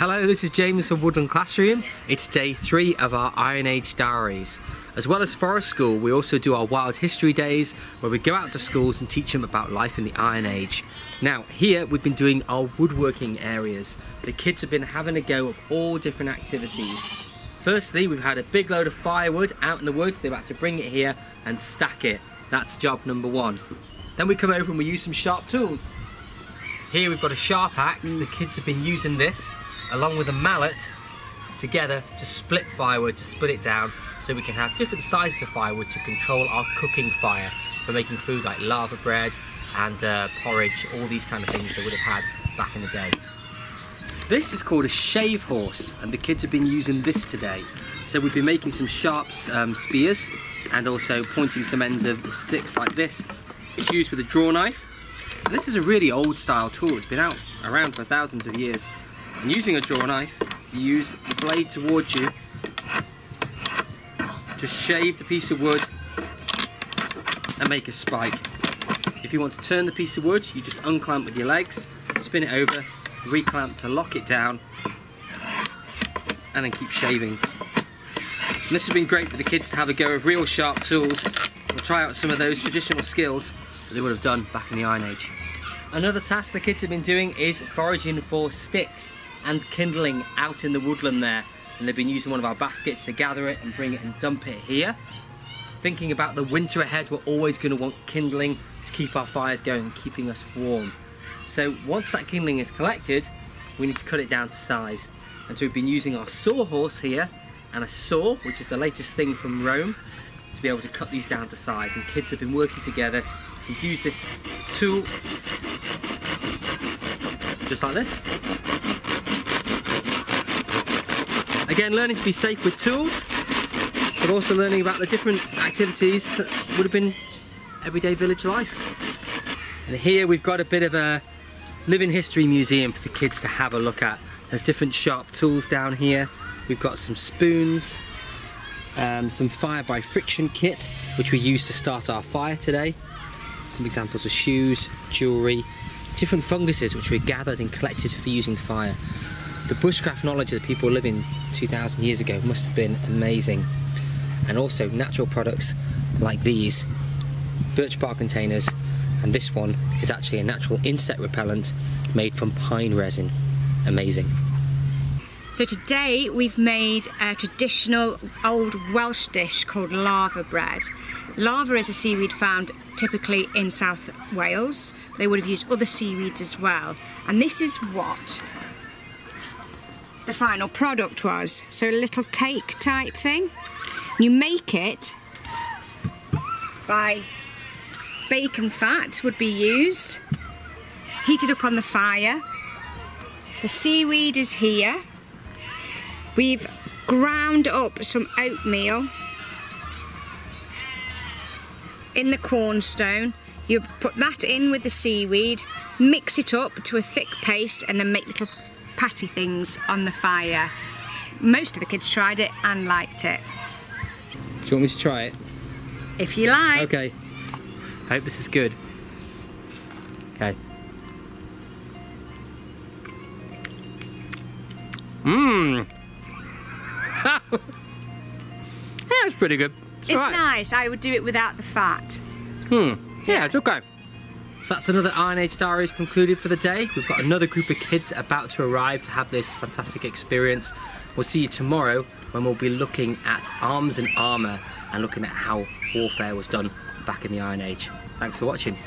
Hello, this is James from Woodland Classroom. It's day 3 of our Iron Age diaries. As well as Forest School, we also do our Wild History Days, where we go out to schools and teach them about life in the Iron Age. Now, here we've been doing our woodworking areas. The kids have been having a go of all different activities. Firstly, we've had a big load of firewood out in the woods. They've had to bring it here and stack it. That's job number 1. Then we come over and we use some sharp tools. Here we've got a sharp axe. The kids have been using this along with a mallet together to split firewood, to split it down so we can have different sizes of firewood to control our cooking fire for making food like lava bread and porridge, all these kind of things they would have had back in the day. This is called a shave horse, and the kids have been using this today. So we've been making some sharp spears and also pointing some ends of sticks like this. It's used with a draw knife. And this is a really old style tool. It's been around for thousands of years. And using a draw knife, you use the blade towards you to shave the piece of wood and make a spike. If you want to turn the piece of wood, you just unclamp with your legs, spin it over, reclamp to lock it down, and then keep shaving. And this has been great for the kids to have a go of real sharp tools and try out some of those traditional skills that they would have done back in the Iron Age. Another task the kids have been doing is foraging for sticks and kindling out in the woodland there, and they've been using one of our baskets to gather it and bring it and dump it here. Thinking about the winter ahead, we're always going to want kindling to keep our fires going and keeping us warm. So once that kindling is collected, we need to cut it down to size. And so we've been using our sawhorse here and a saw, which is the latest thing from Rome, to be able to cut these down to size. And kids have been working together to use this tool just like this. Again, learning to be safe with tools, but also learning about the different activities that would have been everyday village life. And here we've got a bit of a living history museum for the kids to have a look at. There's different sharp tools down here. We've got some spoons, some fire by friction kit, which we used to start our fire today. Some examples of shoes, jewellery, different funguses which were gathered and collected for using fire. The bushcraft knowledge of the people living 2,000 years ago must have been amazing. And also natural products like these, birch bark containers, and this one is actually a natural insect repellent made from pine resin. Amazing. So today we've made a traditional old Welsh dish called lava bread. Lava is a seaweed found typically in South Wales. They would have used other seaweeds as well. And this is what the final product was. So a little cake type thing. You make it by bacon fat would be used, heated up on the fire. The seaweed is here. We've ground up some oatmeal in the cornstone. You put that in with the seaweed, mix it up to a thick paste, and then make little patty things on the fire. Most of the kids tried it and liked it. Do you want me to try it? If you like. Okay. I hope this is good. Okay. Mmm. Yeah, it's pretty good. It's nice. I would do it without the fat. Yeah, it's okay. So that's another Iron Age Diaries concluded for the day. We've got another group of kids about to arrive to have this fantastic experience. We'll see you tomorrow when we'll be looking at arms and armour and looking at how warfare was done back in the Iron Age. Thanks for watching.